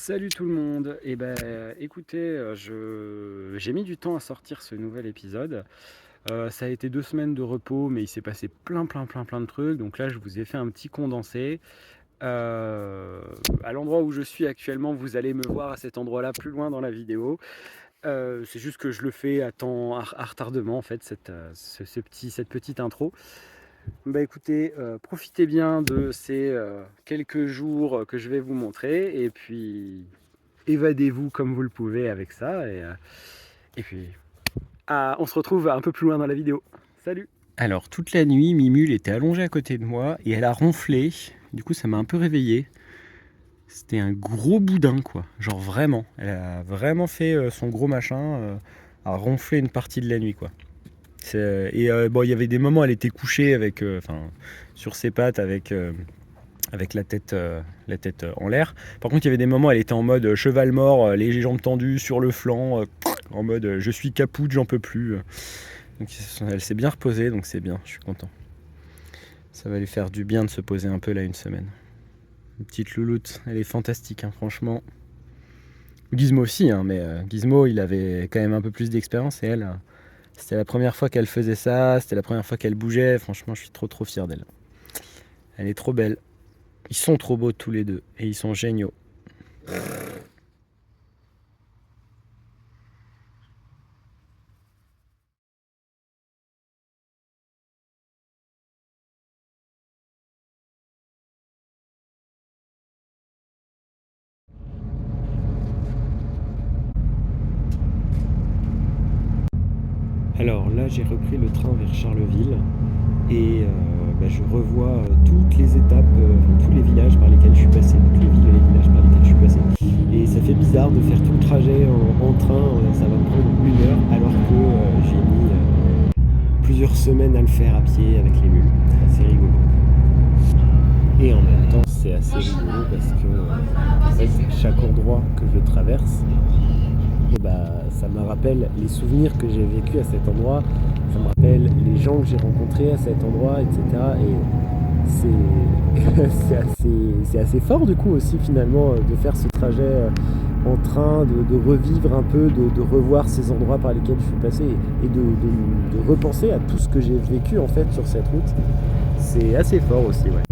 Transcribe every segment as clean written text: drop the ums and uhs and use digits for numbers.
Salut tout le monde. Écoutez, j'ai mis du temps à sortir ce nouvel épisode. Ça a été 2 semaines de repos, mais il s'est passé plein de trucs. Donc là, je vous ai fait un petit condensé. À l'endroit où je suis actuellement, vous allez me voir à cet endroit-là plus loin dans la vidéo. C'est juste que je le fais à retardement en fait, cette petite intro. Bah écoutez, profitez bien de ces quelques jours que je vais vous montrer, et puis évadez-vous comme vous le pouvez avec ça. Et puis, on se retrouve un peu plus loin dans la vidéo. Salut! Alors, toute la nuit, Mimule était allongée à côté de moi et elle a ronflé. Du coup, ça m'a un peu réveillé. C'était un gros boudin, quoi. Genre vraiment. Elle a vraiment fait son gros machin, à ronfler une partie de la nuit, quoi. Bon, il y avait des moments, elle était couchée avec, sur ses pattes avec la tête en l'air. Par contre, il y avait des moments, elle était en mode cheval mort, les jambes tendues sur le flanc, en mode je suis capoute, j'en peux plus. Donc elle s'est bien reposée, donc c'est bien, je suis content. Ça va lui faire du bien de se poser un peu là une semaine. Une petite louloute, elle est fantastique, hein, franchement. Gizmo aussi, hein, mais Gizmo, il avait quand même un peu plus d'expérience et elle, c'était la première fois qu'elle faisait ça, c'était la première fois qu'elle bougeait. Franchement, je suis trop fier d'elle. Elle est trop belle. Ils sont trop beaux tous les deux et ils sont géniaux. Alors là, j'ai repris le train vers Charleville et je revois toutes les étapes, tous les villages par lesquels je suis passé, toutes les villes et les villages par lesquels je suis passé. Et ça fait bizarre de faire tout le trajet en train, ça va me prendre 1 heure alors que j'ai mis plusieurs semaines à le faire à pied avec les mules. C'est assez rigolo. Et en même temps, c'est assez rigolo parce que en fait, chaque endroit que je traverse, ça me rappelle les souvenirs que j'ai vécus à cet endroit, ça me rappelle les gens que j'ai rencontrés à cet endroit, etc. Et c'est assez fort du coup aussi finalement de faire ce trajet en train, de revivre un peu, de revoir ces endroits par lesquels je suis passé et de repenser à tout ce que j'ai vécu en fait sur cette route. C'est assez fort aussi, ouais.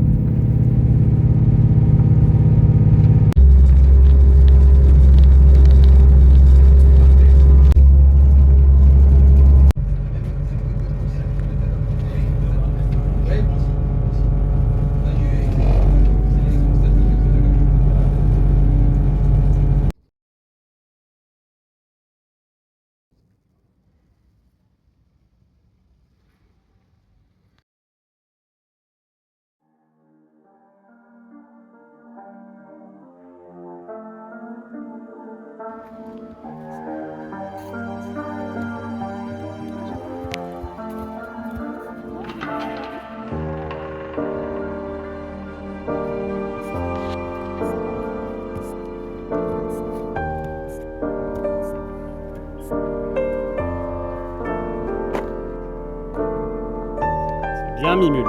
Bien Mimule.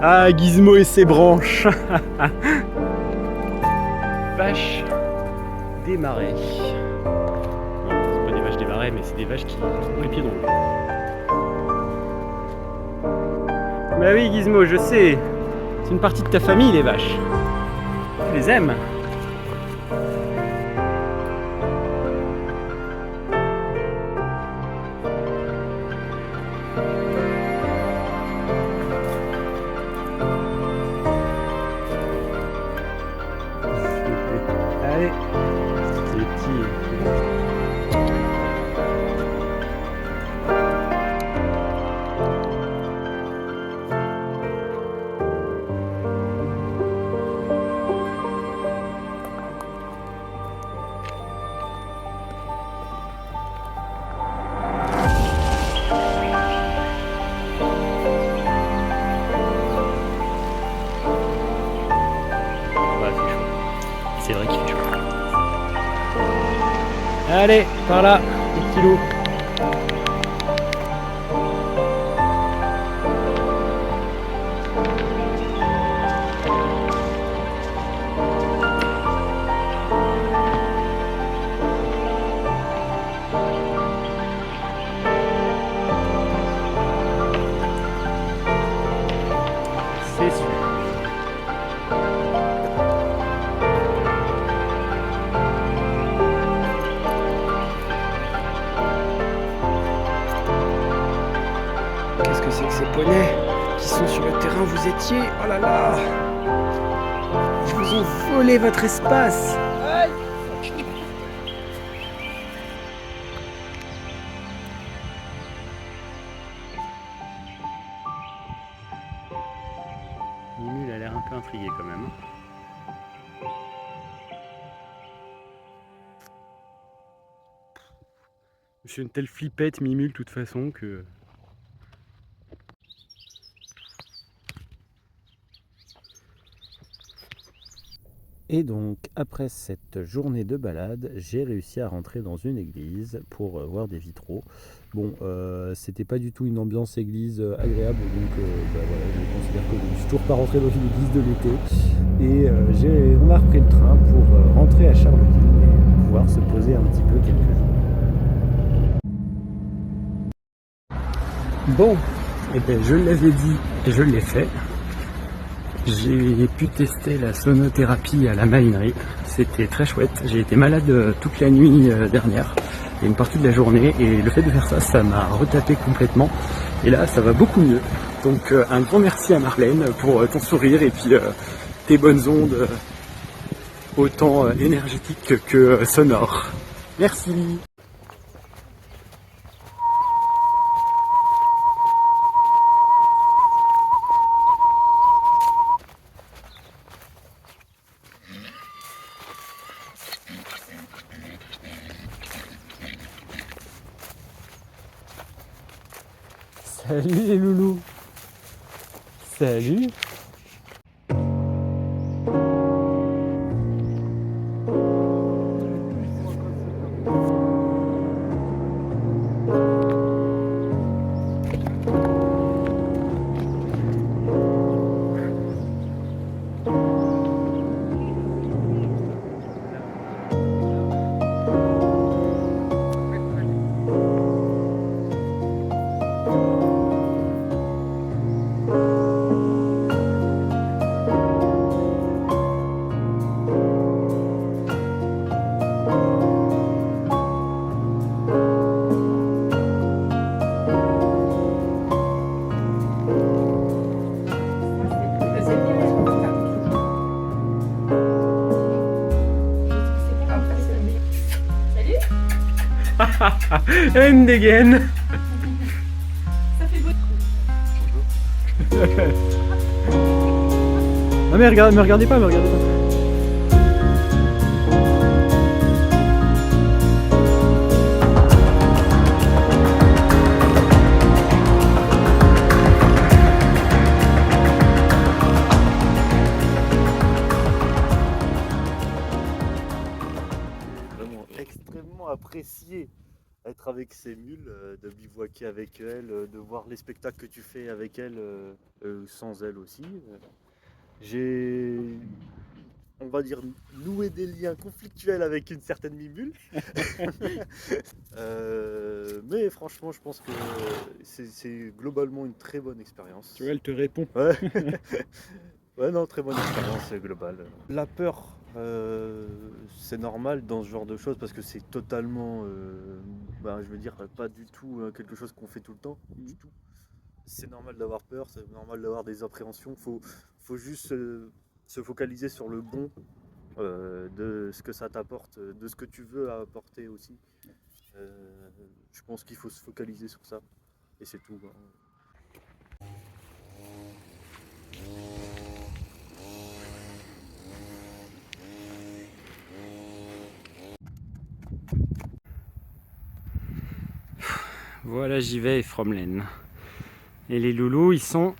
Ah, Gizmo et ses branches. Vaches des marais. Non, c'est pas des vaches des marais, mais c'est des vaches qui ont les pieds dans l'eau. Bah oui, Gizmo, je sais. C'est une partie de ta famille, les vaches. Tu les aimes. Allez, c'est les petits. Ouais, c'est chaud. C'est vrai qu'il fait chaud. Allez, par là, les petits loups. vous étiez. Oh là là! Ils vous ont volé votre espace! Mimule a l'air un peu intrigué quand même. Je suis une telle flippette Mimule de toute façon que... Et donc, après cette journée de balade, j'ai réussi à rentrer dans une église pour voir des vitraux. Bon, c'était pas du tout une ambiance église agréable, donc voilà, je considère que je ne suis toujours pas rentré dans une église de l'été. Et on a repris le train pour rentrer à Charleville et pouvoir se poser un petit peu quelques jours. Bon, et bien je l'avais dit et je l'ai fait. J'ai pu tester la sonothérapie à la marinerie, c'était très chouette. J'ai été malade toute la nuit dernière et une partie de la journée, et le fait de faire ça, ça m'a retapé complètement. Et là, ça va beaucoup mieux. Donc un grand merci à Marlène pour ton sourire et puis tes bonnes ondes, autant énergétiques que sonores. Merci! Salut les loulous. Salut. And again. Ça fait beau. Non mais me regardez pas, me regardez pas. Vraiment extrêmement apprécié être avec ces mules, de bivouaquer avec elles, de voir les spectacles que tu fais avec elles, sans elles aussi. J'ai, on va dire, noué des liens conflictuels avec une certaine mimule. Mais franchement, je pense que c'est globalement une très bonne expérience. Tu vois, elle te répond. Ouais. Ouais, non, très bonne expérience globale. La peur, c'est normal dans ce genre de choses parce que c'est totalement, je veux dire, pas du tout quelque chose qu'on fait tout le temps, du tout. C'est normal d'avoir peur, c'est normal d'avoir des appréhensions. Faut juste se focaliser sur le bon de ce que ça t'apporte, de ce que tu veux apporter aussi. Je pense qu'il faut se focaliser sur ça et c'est tout. Voilà, j'y vais, Fromlen. Et les loulous, ils sont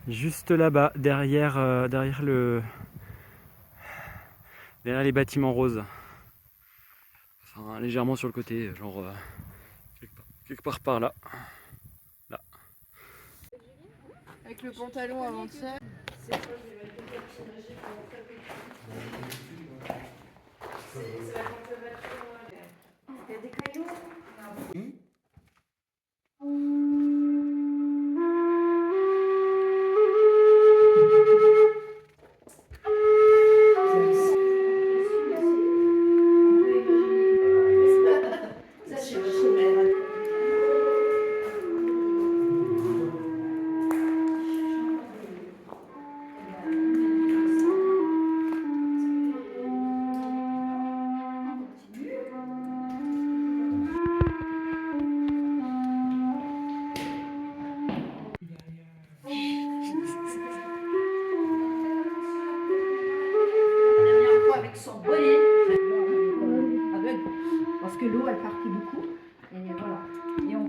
juste là-bas, derrière, derrière les bâtiments roses. Enfin, légèrement sur le côté, genre quelque part par là. Là. Avec le pantalon avant-hier. Il y a des cailloux. l'eau elle partit beaucoup. Et voilà. Et on...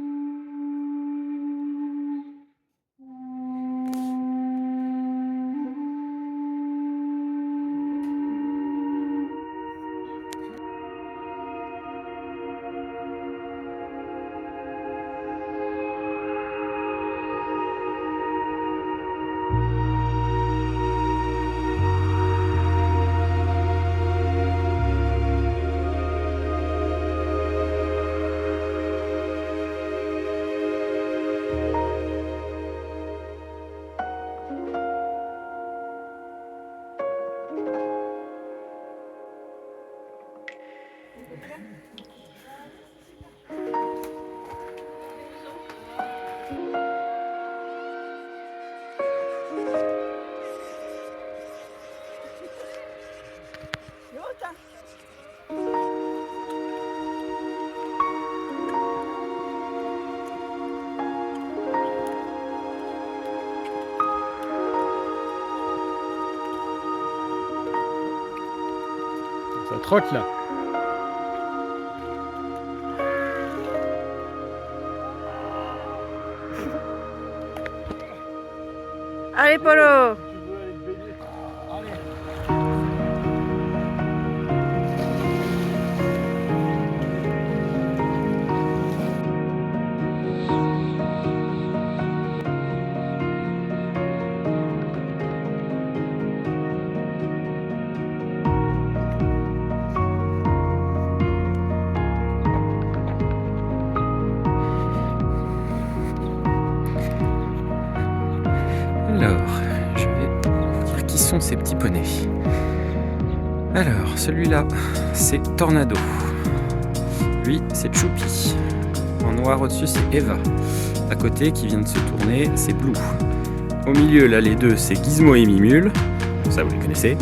Ça trotte là. Allez Polo! Alors, je vais vous dire qui sont ces petits poneys. Alors, celui-là, c'est Tornado. Lui, c'est Choupi. En noir au-dessus, c'est Eva. À côté, qui vient de se tourner, c'est Blue. Au milieu, là, les deux, c'est Gizmo et Mimule. Ça, vous les connaissez.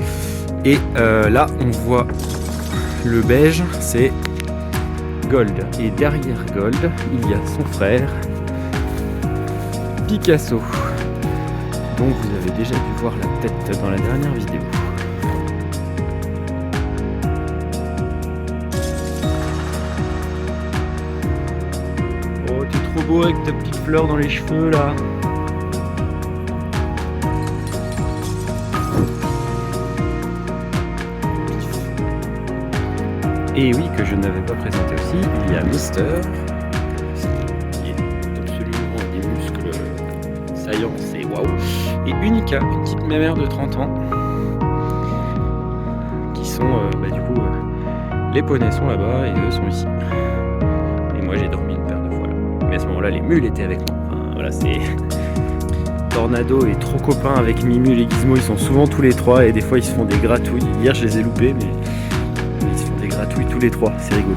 Et là, on voit le beige, c'est Gold. Et derrière Gold, il y a son frère, Picasso, dont vous avez déjà dû voir la tête dans la dernière vidéo. Oh, t'es trop beau avec ta petite fleur dans les cheveux là. Et oui, que je n'avais pas présenté aussi, il y a Mister, qui est absolument des muscles saillants, c'est waouh. Et Unica, une petite mémère de 30 ans, qui sont, les poneys sont là-bas et eux sont ici. Et moi j'ai dormi une paire de fois là. Mais à ce moment-là, les mules étaient avec moi. Enfin, voilà, c'est... Tornado est trop copain avec Mimule et Gizmo, ils sont souvent tous les trois et des fois ils se font des gratouilles. Hier je les ai loupés, mais ils se font des gratouilles tous les trois, c'est rigolo.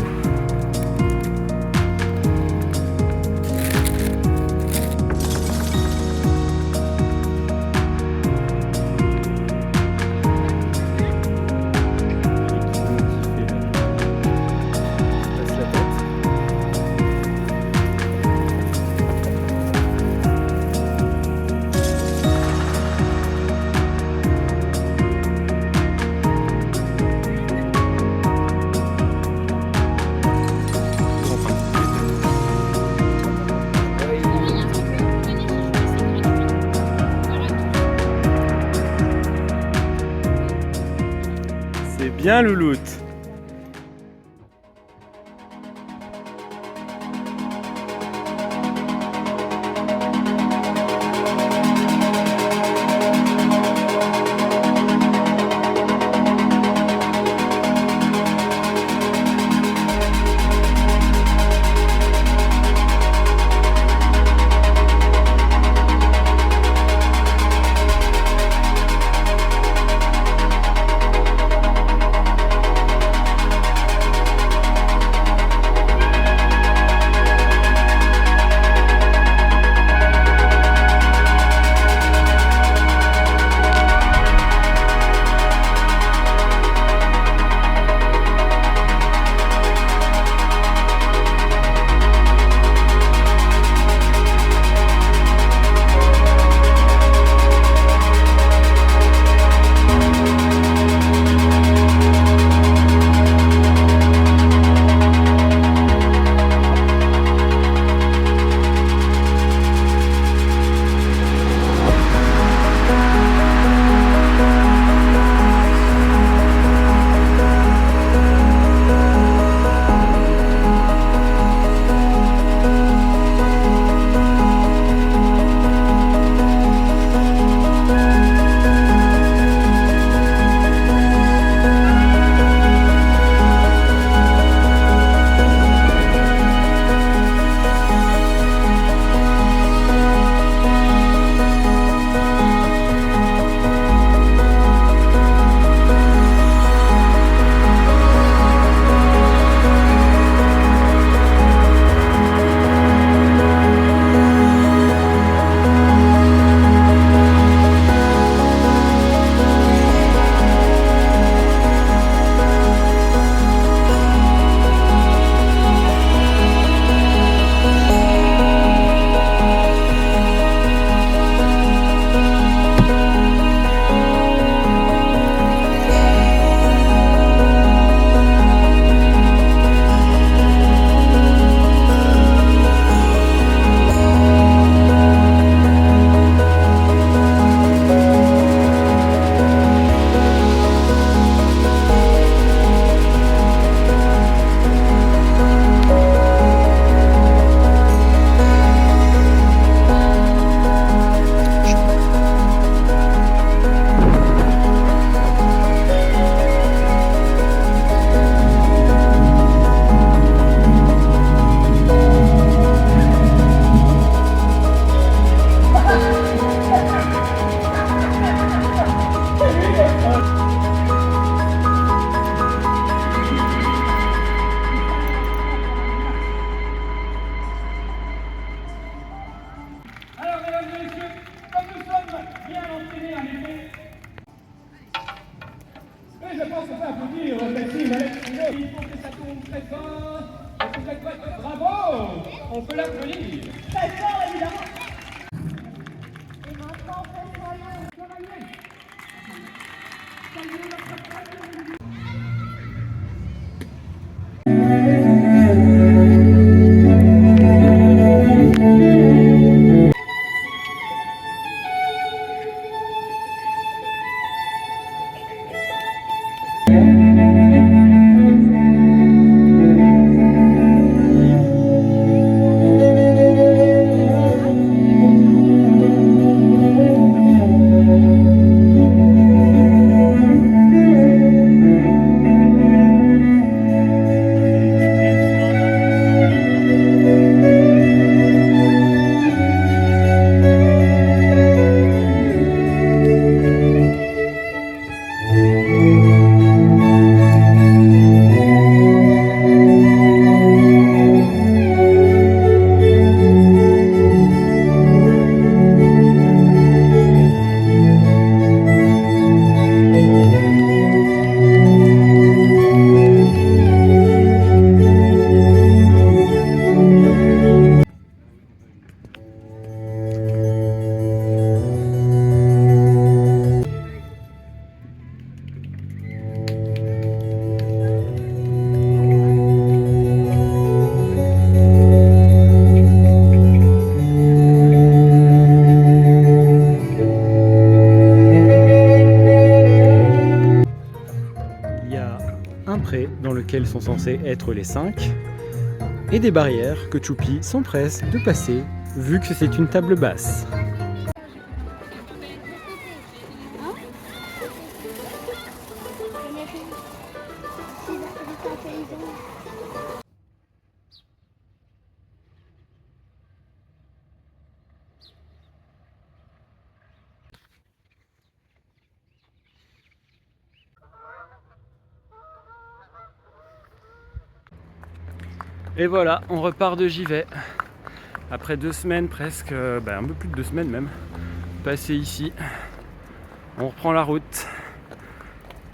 C'est bien louloute. pense qu'on peut applaudir Maxime Alex Milo. Il faut que ça tourne très fort. Bravo! On peut l'applaudir. Très fort, évidemment. Et maintenant, faites-moi travailler. Saluez votre travail. Dans lequel sont censés être les 5 et des barrières que Choupi s'empresse de passer vu que c'est une table basse. Et voilà, on repart de Givet. Après 2 semaines presque, un peu plus de 2 semaines même, passées ici. On reprend la route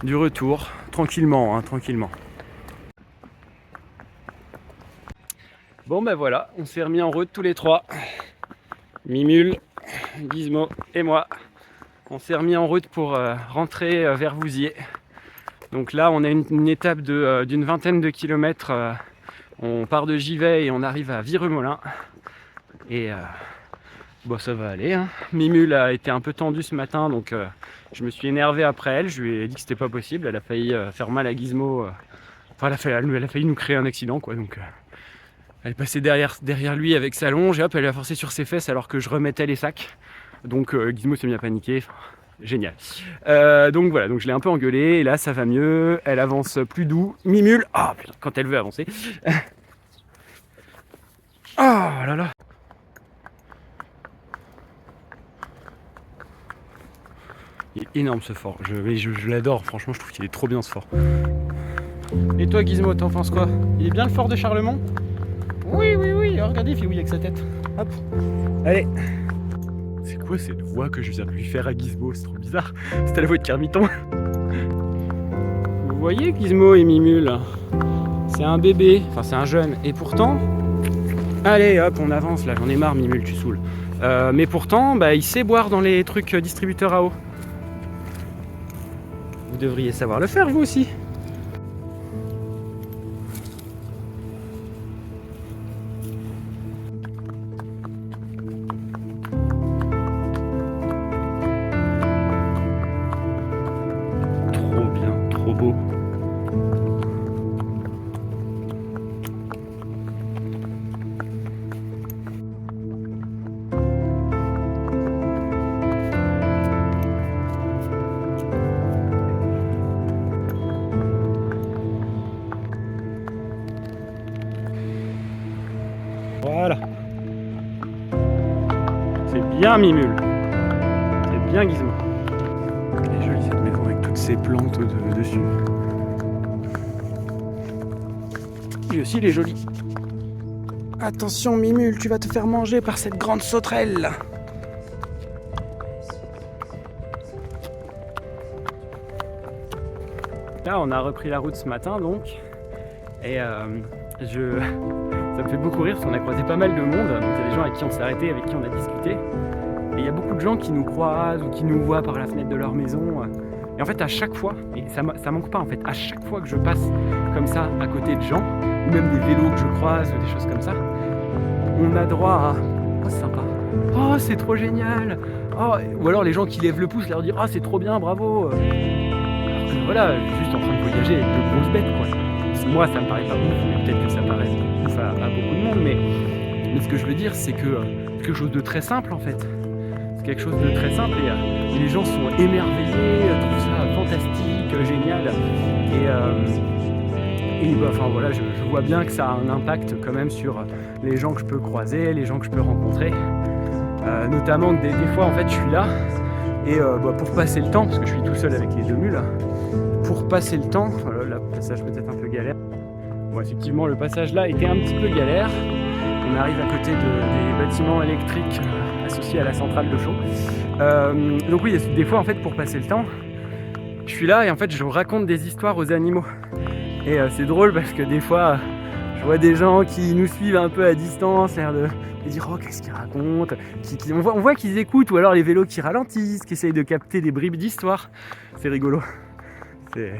du retour, tranquillement, tranquillement. Bon ben voilà, on s'est remis en route tous les 3. Mimule, Gizmo et moi. On s'est remis en route pour rentrer vers Vouziers. Donc là, on a une étape d'une vingtaine de kilomètres. On part de Givet et on arrive à Viremolin. Et bon, ça va aller. Mimule a été un peu tendue ce matin, donc je me suis énervé après elle. Je lui ai dit que c'était pas possible. Elle a failli faire mal à Gizmo. Enfin, elle a failli nous créer un accident, quoi. Donc, elle est passée derrière lui avec sa longe et hop, elle a forcé sur ses fesses alors que je remettais les sacs. Donc, Gizmo s'est mis à paniquer. Enfin, génial. Donc voilà, donc je l'ai un peu engueulé et là ça va mieux, elle avance plus doux. Mimule, oh putain, quand elle veut avancer. Oh là là. Il est énorme ce fort, je l'adore, franchement je trouve qu'il est trop bien ce fort. Et toi Gizmo, t'en penses quoi? Il est bien le fort de Charlemont? Oui, oui, oui, regardez, il fait oui avec sa tête. Hop, allez. C'est quoi cette voix que je viens de lui faire à Gizmo? C'est trop bizarre. C'était la voix de Kermiton. Vous voyez Gizmo et Mimule? C'est un bébé, enfin c'est un jeune. Et pourtant... Allez hop, on avance là, j'en ai marre Mimule, tu saoules. Mais pourtant, il sait boire dans les trucs distributeurs à eau. Vous devriez savoir le faire vous aussi. Beau. Voilà. C'est bien Mimule. C'est bien Gizmo. Elle est jolie cette maison avec toutes ces plantes dessus. Lui aussi il est joli. Attention Mimule, tu vas te faire manger par cette grande sauterelle. Là, on a repris la route ce matin, donc. Et ça me fait beaucoup rire parce qu'on a croisé pas mal de monde. Donc il y a des gens avec qui on s'est arrêté, avec qui on a discuté. Et il y a beaucoup de gens qui nous croisent ou qui nous voient par la fenêtre de leur maison. Et en fait, à chaque fois, et ça manque pas en fait, à chaque fois que je passe comme ça à côté de gens, ou même des vélos que je croise ou des choses comme ça, on a droit à « Oh, c'est sympa. Oh, c'est trop génial. Oh, ou alors les gens qui lèvent le pouce, leur dire « Oh, c'est trop bien, bravo. » Alors que voilà, juste en train de voyager avec de grosses bêtes, quoi. Moi, ça me paraît pas ouf, mais peut-être que ça paraît ouf à beaucoup de monde, mais ce que je veux dire, c'est que c'est quelque chose de très simple, en fait. C'est quelque chose de très simple, et les gens sont émerveillés, trouvent ça fantastique, génial. Et bah, enfin voilà, je vois bien que ça a un impact quand même sur les gens que je peux croiser, les gens que je peux rencontrer. Notamment que des fois, en fait, je suis là, et bah, pour passer le temps, parce que je suis tout seul avec les deux mules, pour passer le temps, voilà, le passage peut-être un peu galère. Bon, effectivement, le passage là était un petit peu galère. On arrive à côté des bâtiments électriques associés à la centrale de Chaux. Donc oui, des fois, en fait, pour passer le temps, je suis là et en fait, je raconte des histoires aux animaux. Et c'est drôle parce que des fois, je vois des gens qui nous suivent un peu à distance, l'air de dire oh qu'est-ce qu'ils racontent, on voit qu'ils écoutent, ou alors les vélos qui ralentissent, qui essayent de capter des bribes d'histoire. C'est rigolo. Ouais,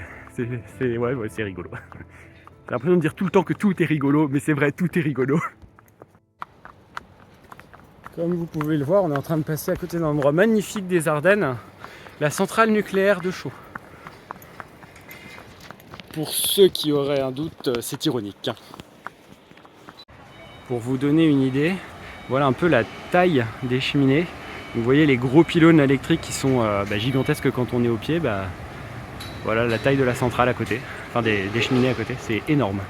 c'est rigolo. J'ai l'impression de dire tout le temps que tout est rigolo, mais c'est vrai, tout est rigolo. Comme vous pouvez le voir, on est en train de passer à côté d'un endroit magnifique des Ardennes, la centrale nucléaire de Chaux. Pour ceux qui auraient un doute, c'est ironique. Pour vous donner une idée, voilà un peu la taille des cheminées. Vous voyez les gros pylônes électriques qui sont gigantesques quand on est au pied. Voilà la taille de la centrale à côté, enfin des cheminées à côté, c'est énorme.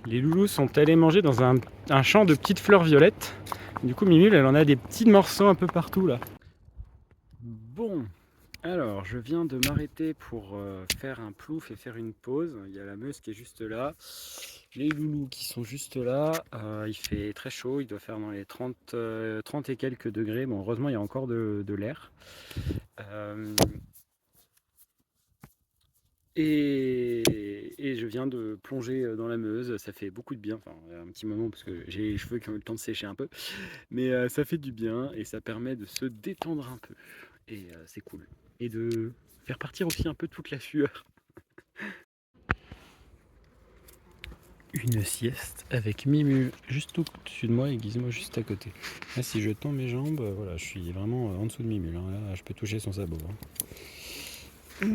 Les loulous sont allés manger dans un champ de petites fleurs violettes. Du coup Mimule, elle en a des petits morceaux un peu partout là. Bon, alors je viens de m'arrêter pour faire un plouf et faire une pause. Il y a la Meuse qui est juste là, les loulous qui sont juste là. Il fait très chaud, il doit faire dans les 30 et quelques degrés. Bon, heureusement il y a encore de l'air. Et je viens de plonger dans la Meuse, ça fait beaucoup de bien, enfin un petit moment parce que j'ai les cheveux qui ont eu le temps de sécher un peu, mais ça fait du bien et ça permet de se détendre un peu, et c'est cool, et de faire partir aussi un peu toute la sueur. Une sieste avec Mimule juste au-dessus de moi et Gizmo juste à côté. Là si je tends mes jambes, voilà, je suis vraiment en dessous de Mimule, hein. Là je peux toucher son sabot, hein.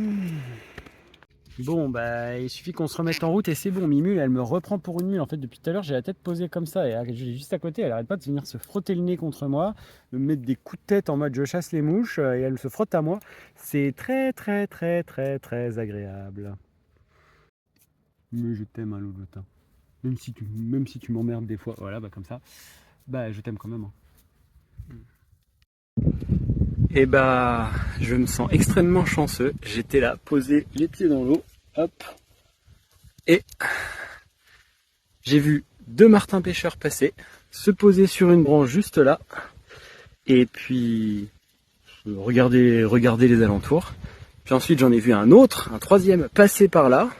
Bon, il suffit qu'on se remette en route et c'est bon. Mimule, elle me reprend pour une mule. En fait, depuis tout à l'heure, j'ai la tête posée comme ça et je l'ai juste à côté. Elle arrête pas de venir se frotter le nez contre moi, de me mettre des coups de tête en mode je chasse les mouches et elle se frotte à moi. C'est très, très, très, très, très agréable. Mais je t'aime, hein, Louloutin. Même si tu m'emmerdes des fois, voilà, comme ça, je t'aime quand même. Hein. Et je me sens extrêmement chanceux. J'étais là, posé les pieds dans l'eau, hop, et j'ai vu deux martins pêcheurs passer, se poser sur une branche juste là, et puis regarder les alentours. Puis ensuite j'en ai vu un troisième passer par là.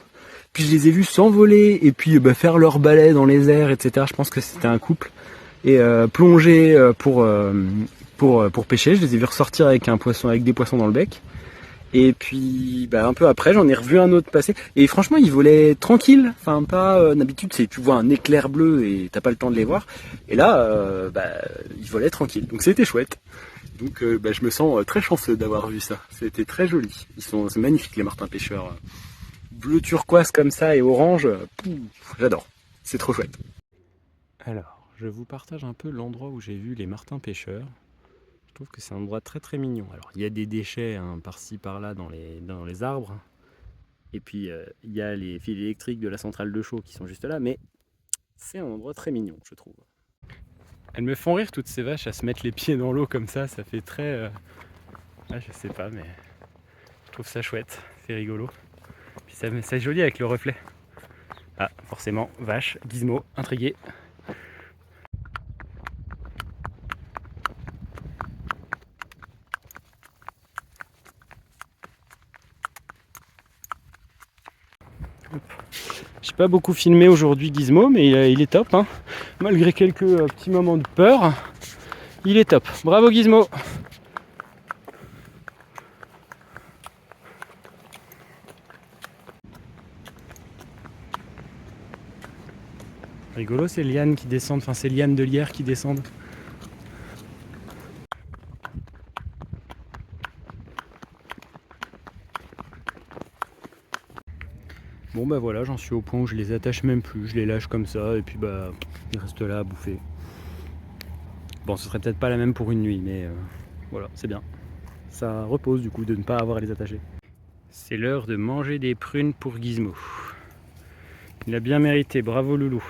Puis je les ai vus s'envoler et puis faire leur balai dans les airs, etc. Je pense que c'était un couple. Et plonger pour pêcher. Je les ai vus ressortir avec des poissons dans le bec. Et puis un peu après j'en ai revu un autre passer. Et franchement ils volaient tranquilles. Enfin pas d'habitude tu vois un éclair bleu et t'as pas le temps de les voir. Et là ils volaient tranquilles. Donc c'était chouette. Donc je me sens très chanceux d'avoir vu ça. C'était très joli. C'est magnifique les martins pêcheurs. Bleu turquoise comme ça et orange. J'adore. C'est trop chouette. Alors je vous partage un peu l'endroit où j'ai vu les martins pêcheurs. Je trouve que c'est un endroit très très mignon. Alors il y a des déchets par-ci par-là dans les arbres. Et puis il y a les fils électriques de la centrale de Chaux qui sont juste là. Mais c'est un endroit très mignon, je trouve. Elles me font rire toutes ces vaches à se mettre les pieds dans l'eau comme ça. Ça fait très... je sais pas, mais je trouve ça chouette. C'est rigolo. Puis c'est joli avec le reflet. Ah, forcément, vache, Gizmo, intrigué. J'ai pas beaucoup filmé aujourd'hui Gizmo, mais il est top, hein. Malgré quelques petits moments de peur, il est top. Bravo Gizmo! Rigolo ces lianes qui descendent, enfin ces lianes de lierre qui descendent. Bon bah voilà, j'en suis au point où je les attache même plus, je les lâche comme ça et puis bah ils restent là à bouffer. Bon, ce serait peut-être pas la même pour une nuit, mais voilà, c'est bien. Ça repose du coup de ne pas avoir à les attacher. C'est l'heure de manger des prunes pour Gizmo. Il a bien mérité, bravo loulou.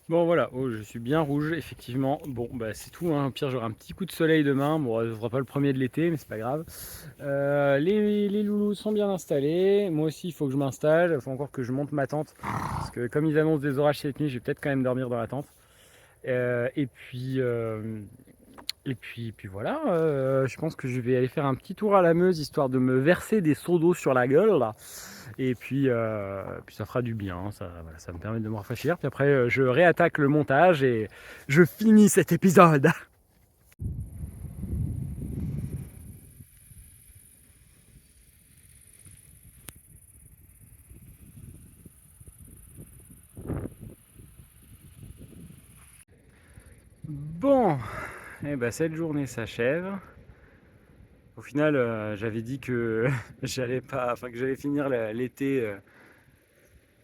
Bon voilà, oh, je suis bien rouge effectivement. Bon bah c'est tout, hein. Au pire j'aurai un petit coup de soleil demain. Bon, ce sera pas le premier de l'été, mais c'est pas grave. Les loulous sont bien installés. Moi aussi il faut que je m'installe. Il faut encore que je monte ma tente. Parce que comme ils annoncent des orages cette nuit, je vais peut-être quand même dormir dans la tente. Et puis voilà, je pense que je vais aller faire un petit tour à la Meuse histoire de me verser des seaux d'eau sur la gueule là. Et puis ça fera du bien, ça, voilà, ça me permet de me rafraîchir. Puis après je réattaque le montage et je finis cet épisode. Bon, et ben cette journée s'achève. Au final, j'avais dit que j'allais finir l'été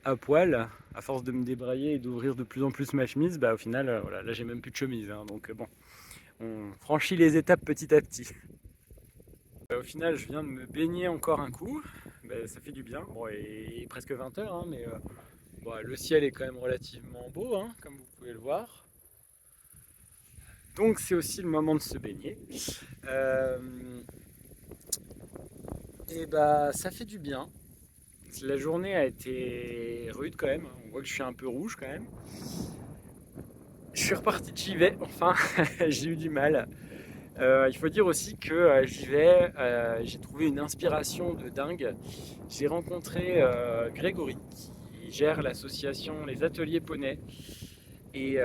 à poil, à force de me débrailler et d'ouvrir de plus en plus ma chemise. Bah au final, voilà, là j'ai même plus de chemise, hein, donc bon, on franchit les étapes petit à petit. Au final, je viens de me baigner encore un coup. Bah, ça fait du bien. Bon, il est presque 20 h, hein, mais bon, le ciel est quand même relativement beau, hein, comme vous pouvez le voir. Donc c'est aussi le moment de se baigner. Et bah ça fait du bien. La journée a été rude quand même. On voit que je suis un peu rouge quand même. Je suis reparti de Givet, enfin, j'ai eu du mal. Il faut dire aussi que Givet, j'ai trouvé une inspiration de dingue. J'ai rencontré Grégory, qui gère l'association Les Ateliers Poney. Et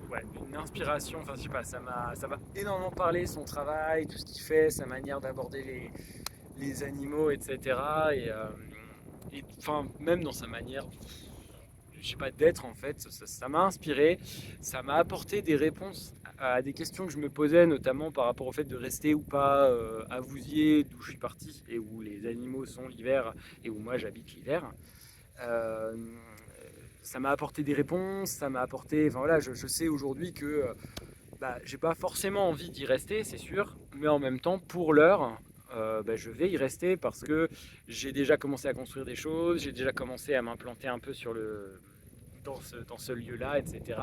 ouais, une inspiration, enfin je sais pas, ça m'a énormément parlé, son travail, tout ce qu'il fait, sa manière d'aborder les animaux, etc. Et enfin, même dans sa manière, je sais pas, d'être en fait, ça m'a inspiré, ça m'a apporté des réponses à des questions que je me posais, notamment par rapport au fait de rester ou pas à Vouziers, d'où je suis parti, et où les animaux sont l'hiver, et où moi j'habite l'hiver. Euh, Ça m'a apporté des réponses, ça m'a apporté, enfin voilà, je sais aujourd'hui que bah, j'ai pas forcément envie d'y rester, c'est sûr, mais en même temps, pour l'heure, bah, je vais y rester parce que j'ai déjà commencé à construire des choses, j'ai déjà commencé à m'implanter un peu dans ce lieu-là, etc.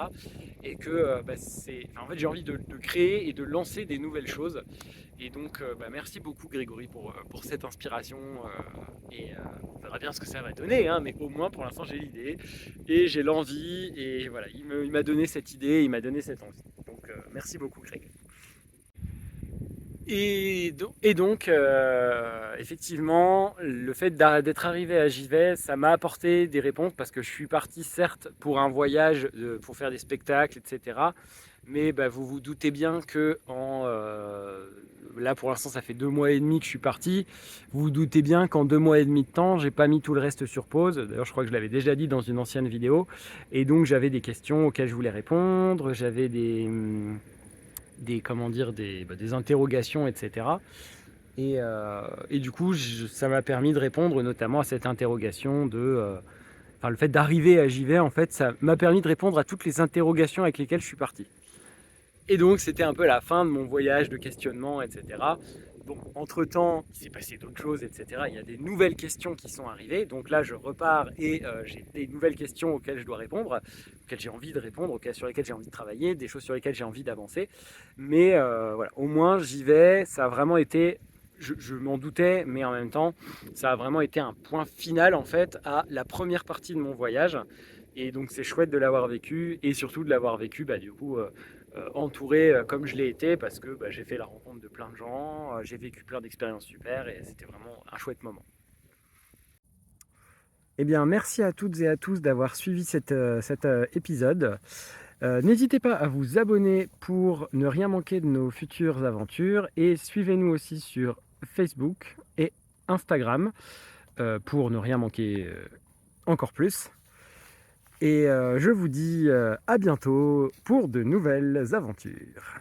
Et que bah, en fait, j'ai envie de créer et de lancer des nouvelles choses. Et donc, bah, merci beaucoup Grégory pour cette inspiration. On verra bien ce que ça va donner, hein, mais au moins pour l'instant j'ai l'idée et j'ai l'envie. Et voilà, il m'a donné cette idée, il m'a donné cette envie. Donc, merci beaucoup Greg. Et donc effectivement, le fait d'être arrivé à Givet, ça m'a apporté des réponses parce que je suis parti certes pour un voyage, pour faire des spectacles, etc. Mais bah, vous vous doutez bien que là pour l'instant ça fait 2 mois et demi que je suis parti. Vous vous doutez bien qu'en 2 mois et demi de temps, j'ai pas mis tout le reste sur pause. D'ailleurs je crois que je l'avais déjà dit dans une ancienne vidéo. Et donc j'avais des questions auxquelles je voulais répondre, j'avais des interrogations, etc. Et du coup, ça m'a permis de répondre notamment à cette interrogation le fait d'arriver à Givet, en fait, ça m'a permis de répondre à toutes les interrogations avec lesquelles je suis parti. Et donc, c'était un peu la fin de mon voyage de questionnement, etc. Bon, entre-temps, il s'est passé d'autres choses, etc. Il y a des nouvelles questions qui sont arrivées. Donc là, je repars et j'ai des nouvelles questions auxquelles je dois répondre, auxquelles j'ai envie de répondre, sur lesquelles j'ai envie de travailler, des choses sur lesquelles j'ai envie d'avancer. Mais voilà, au moins, j'y vais. Ça a vraiment été... Je m'en doutais, mais en même temps, ça a vraiment été un point final, en fait, à la première partie de mon voyage. Et donc, c'est chouette de l'avoir vécu, et surtout de l'avoir vécu, bah, du coup... entouré comme je l'ai été parce que bah, j'ai fait la rencontre de plein de gens, j'ai vécu plein d'expériences super et c'était vraiment un chouette moment. Eh bien, merci à toutes et à tous d'avoir suivi cet épisode. N'hésitez pas à vous abonner pour ne rien manquer de nos futures aventures et suivez-nous aussi sur Facebook et Instagram pour ne rien manquer encore plus. Et je vous dis à bientôt pour de nouvelles aventures.